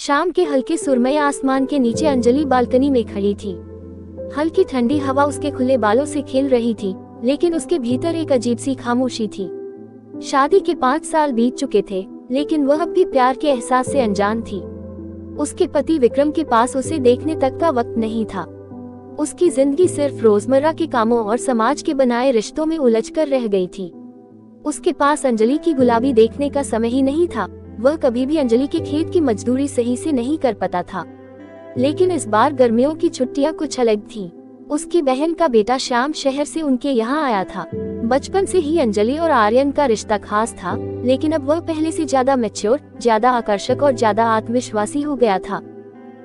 शाम के हल्के सुरमई आसमान के नीचे अंजलि बालकनी में खड़ी थी। हल्की ठंडी हवा उसके खुले बालों से खेल रही थी, लेकिन उसके भीतर एक अजीब सी खामोशी थी। शादी के 5 साल बीत चुके थे, लेकिन वह अब भी प्यार के एहसास से अनजान थी। उसके पति विक्रम के पास उसे देखने तक का वक्त नहीं था। उसकी जिंदगी सिर्फ रोजमर्रा के कामों और समाज के बनाए रिश्तों में उलझकर रह गई थी। उसके पास अंजलि की गुलाबी देखने का समय ही नहीं था। वह कभी भी अंजलि के खेत की मजदूरी सही से नहीं कर पाता था, लेकिन इस बार गर्मियों की छुट्टियां कुछ अलग थीं। उसकी बहन का बेटा श्याम शहर से उनके यहाँ आया था। बचपन से ही अंजलि और आर्यन का रिश्ता खास था, लेकिन अब वह पहले से ज्यादा मैच्योर, ज्यादा आकर्षक और ज्यादा आत्मविश्वासी हो गया था।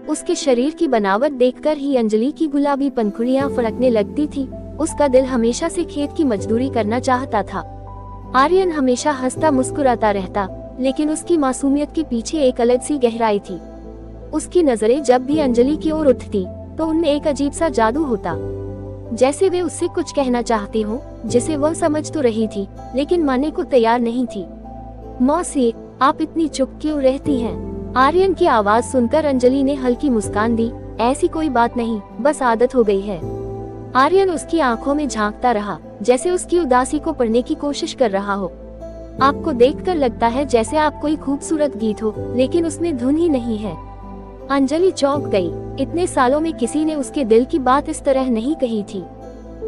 उसके शरीर की बनावट देखकर ही अंजलि की गुलाबी पंखुड़ियां फड़कने लगती थी। उसका दिल हमेशा से खेत की मजदूरी करना चाहता था। आर्यन हमेशा हंसता मुस्कुराता रहता, लेकिन उसकी मासूमियत के पीछे एक अलग सी गहराई थी। उसकी नजरें जब भी अंजलि की ओर उठती, तो उनमें एक अजीब सा जादू होता, जैसे वे उससे कुछ कहना चाहती हो, जिसे वह समझ तो रही थी, लेकिन मानने को तैयार नहीं थी। मौसी, आप इतनी चुप क्यों रहती हैं? आर्यन की आवाज सुनकर अंजलि ने हल्की मुस्कान दी। ऐसी कोई बात नहीं, बस आदत हो गई है। आर्यन उसकी आंखों में झांकता रहा, जैसे उसकी उदासी को पढ़ने की कोशिश कर रहा हो। आपको देखकर लगता है जैसे आप कोई खूबसूरत गीत हो, लेकिन उसमें धुन ही नहीं है। अंजलि चौंक गई। इतने सालों में किसी ने उसके दिल की बात इस तरह नहीं कही थी।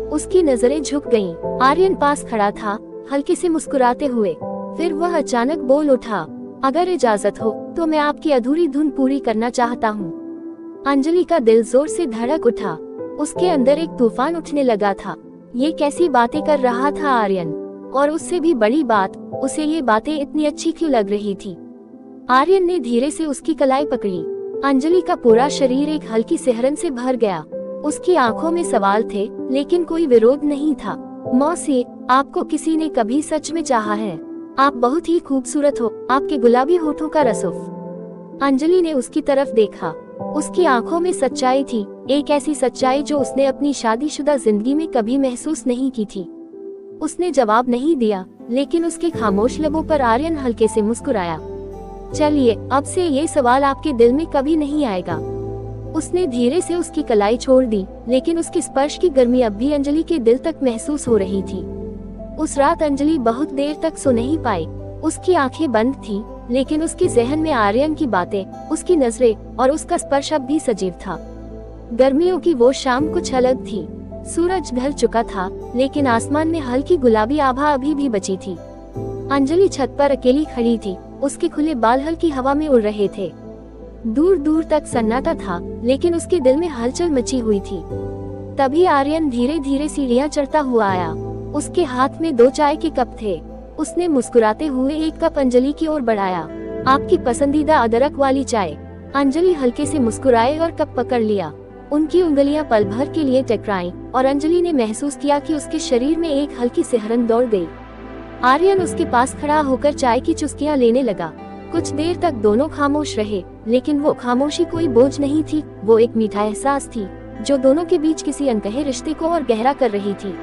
उसकी नजरें झुक गईं। आर्यन पास खड़ा था, हल्के से मुस्कुराते हुए। फिर वह अचानक बोल उठा, अगर इजाजत हो तो मैं आपकी अधूरी धुन पूरी करना चाहता हूँ। अंजलि का दिल जोर से धड़क उठा। उसके अंदर एक तूफान उठने लगा था। ये कैसी बातें कर रहा था आर्यन? और उससे भी बड़ी बात, उसे ये बातें इतनी अच्छी क्यों लग रही थी? आर्यन ने धीरे से उसकी कलाई पकड़ी। अंजलि का पूरा शरीर एक हल्की सिहरन से भर गया। उसकी आंखों में सवाल थे, लेकिन कोई विरोध नहीं था। मौसी, आपको किसी ने कभी सच में चाहा है? आप बहुत ही खूबसूरत हो, आपके गुलाबी होठों का रसूख। अंजलि ने उसकी तरफ देखा। उसकी आंखों में सच्चाई थी, एक ऐसी सच्चाई जो उसने अपनी शादीशुदा जिंदगी में कभी महसूस नहीं की थी। उसने जवाब नहीं दिया, लेकिन उसके खामोश लबों पर आर्यन हल्के से मुस्कुराया। चलिए, अब से ये सवाल आपके दिल में कभी नहीं आएगा। उसने धीरे से उसकी कलाई छोड़ दी, लेकिन उसके स्पर्श की गर्मी अब भी अंजलि के दिल तक महसूस हो रही थी। उस रात अंजलि बहुत देर तक सो नहीं पाई। उसकी आंखें बंद थीं, लेकिन उसके जहन में आर्यन की बातें, उसकी नजरें और उसका स्पर्श अब भी सजीव था। गर्मियों की वो शाम कुछ अलग थी। सूरज ढल चुका था, लेकिन आसमान में हल्की गुलाबी आभा अभी भी बची थी। अंजलि छत पर अकेली खड़ी थी। उसके खुले बाल हल्की हवा में उड़ रहे थे। दूर दूर तक सन्नाटा था, लेकिन उसके दिल में हलचल मची हुई थी। तभी आर्यन धीरे धीरे सीढ़ियां चढ़ता हुआ आया। उसके हाथ में 2 चाय के कप थे। उसने मुस्कुराते हुए एक कप अंजलि की ओर बढ़ाया। आपकी पसंदीदा अदरक वाली चाय। अंजलि हल्के से मुस्कुराए और कप पकड़ लिया। उनकी उंगलियां पल भर के लिए टकराईं, और अंजलि ने महसूस किया कि उसके शरीर में एक हल्की सिहरन दौड़ गई। आर्यन उसके पास खड़ा होकर चाय की चुस्कियां लेने लगा। कुछ देर तक दोनों खामोश रहे, लेकिन वो खामोशी कोई बोझ नहीं थी, वो एक मीठा एहसास थी, जो दोनों के बीच किसी अनकहे रिश्ते को और गहरा कर रही थी।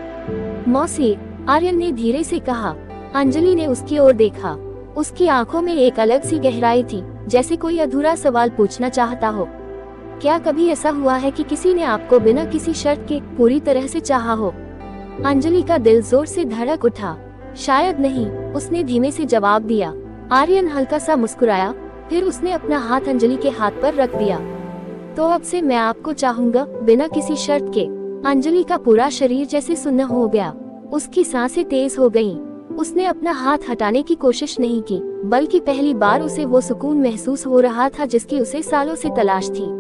मौसी, आर्यन ने धीरे से कहा। अंजलि ने उसकी ओर देखा। उसकी आंखों में एक अलग सी गहराई थी, जैसे कोई अधूरा सवाल पूछना चाहता हो। क्या कभी ऐसा हुआ है कि किसी ने आपको बिना किसी शर्त के पूरी तरह से चाहा हो? अंजलि का दिल जोर से धड़क उठा। शायद नहीं, उसने धीमे से जवाब दिया। आर्यन हल्का सा मुस्कुराया, फिर उसने अपना हाथ अंजलि के हाथ पर रख दिया। तो अब से मैं आपको चाहूंगा, बिना किसी शर्त के। अंजलि का पूरा शरीर जैसे सुन्न हो गया। उसकी सांसें तेज हो गईं। उसने अपना हाथ हटाने की कोशिश नहीं की, बल्कि पहली बार उसे वो सुकून महसूस हो रहा था जिसकी उसे सालों से तलाश थी।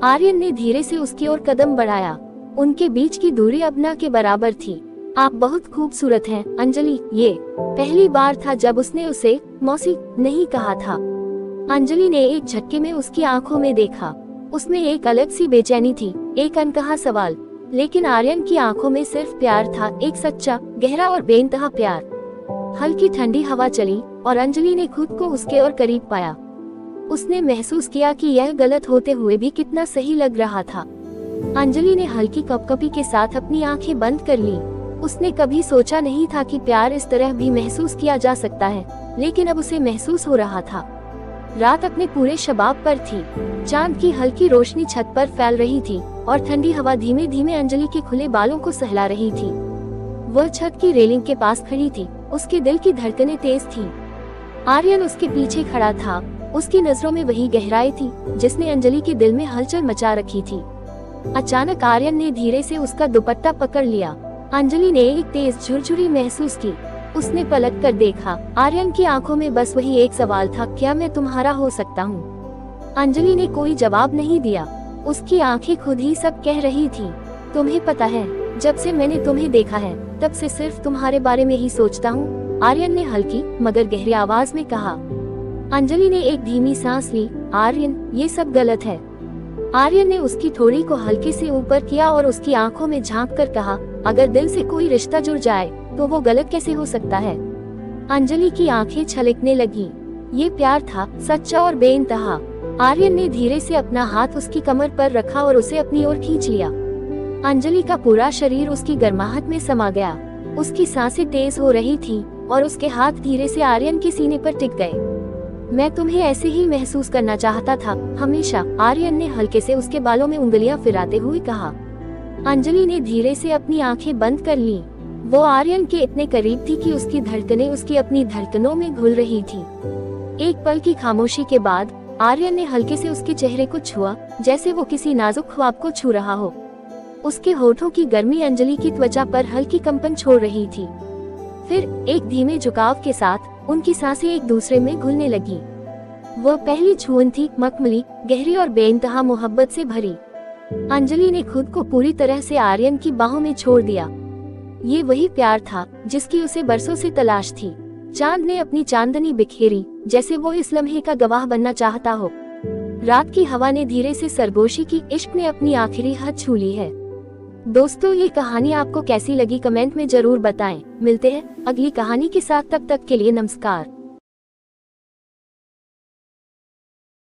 आर्यन ने धीरे से उसकी ओर कदम बढ़ाया। उनके बीच की दूरी अब न के बराबर थी। आप बहुत खूबसूरत हैं, अंजलि। ये पहली बार था जब उसने उसे मौसी नहीं कहा था। अंजलि ने एक झटके में उसकी आंखों में देखा। उसमें एक अलग सी बेचैनी थी, एक अनकहा सवाल। लेकिन आर्यन की आंखों में सिर्फ प्यार था, एक सच्चा, गहरा और बेइंतहा प्यार। हल्की ठंडी हवा चली और अंजलि ने खुद को उसके और करीब पाया। उसने महसूस किया कि यह गलत होते हुए भी कितना सही लग रहा था। अंजलि ने हल्की कपकपी के साथ अपनी आंखें बंद कर ली। उसने कभी सोचा नहीं था कि प्यार इस तरह भी महसूस किया जा सकता है, लेकिन अब उसे महसूस हो रहा था। रात अपने पूरे शबाब पर थी। चांद की हल्की रोशनी छत पर फैल रही थी और ठंडी हवा धीमे धीमे अंजलि के खुले बालों को सहला रही थी। वह छत की रेलिंग के पास खड़ी थी, उसके दिल की धड़कनें तेज थीं। आर्यन उसके पीछे खड़ा था, उसकी नजरों में वही गहराई थी जिसने अंजलि के दिल में हलचल मचा रखी थी। अचानक आर्यन ने धीरे से उसका दुपट्टा पकड़ लिया। अंजलि ने एक तेज झुरझुरी महसूस की। उसने पलट कर देखा। आर्यन की आंखों में बस वही एक सवाल था, क्या मैं तुम्हारा हो सकता हूँ? अंजलि ने कोई जवाब नहीं दिया। उसकी आंखें खुद ही सब कह रही थी। तुम्हें पता है, जब से मैंने तुम्हें देखा है तब से सिर्फ तुम्हारे बारे में ही सोचता हूँ, आर्यन ने हल्की मगर गहरी आवाज में कहा। अंजलि ने एक धीमी सांस ली। आर्यन, ये सब गलत है। आर्यन ने उसकी थोड़ी को हल्के से ऊपर किया और उसकी आंखों में झांक कर कहा, अगर दिल से कोई रिश्ता जुड़ जाए तो वो गलत कैसे हो सकता है? अंजलि की आंखें छलकने लगी। ये प्यार था, सच्चा और बेइंतहा। आर्यन ने धीरे से अपना हाथ उसकी कमर पर रखा और उसे अपनी ओर खींच लिया। अंजलि का पूरा शरीर उसकी गर्माहट में समा गया। उसकी सांसें तेज हो रही थीं और उसके हाथ धीरे से आर्यन के सीने पर टिक गए। मैं तुम्हें ऐसे ही महसूस करना चाहता था, हमेशा, आर्यन ने हल्के से उसके बालों में उंगलियां फिराते हुए कहा। अंजलि ने धीरे से अपनी आंखें बंद कर लीं। वो आर्यन के इतने करीब थी कि उसकी धड़कनें उसकी अपनी धड़कनों में घुल रही थी। एक पल की खामोशी के बाद आर्यन ने हल्के से उसके चेहरे को छुआ, जैसे वो किसी नाजुक ख्वाब को छू रहा हो। उसके होठों की गर्मी अंजलि की त्वचा पर हल्की कंपन छोड़ रही थी। फिर एक धीमे झुकाव के साथ उनकी सांसें एक दूसरे में घुलने लगी। वह पहली छुअन थी, मखमली, गहरी और बेइंतहा मोहब्बत से भरी। अंजलि ने खुद को पूरी तरह से आर्यन की बाहों में छोड़ दिया। ये वही प्यार था जिसकी उसे बरसों से तलाश थी। चांद ने अपनी चांदनी बिखेरी, जैसे वो इस लम्हे का गवाह बनना चाहता हो। रात की हवा ने धीरे से सरगोशी की, इश्क ने अपनी आखिरी हद छू ली है। दोस्तों, ये कहानी आपको कैसी लगी कमेंट में जरूर बताएं। मिलते हैं अगली कहानी के साथ, तब तक के लिए नमस्कार।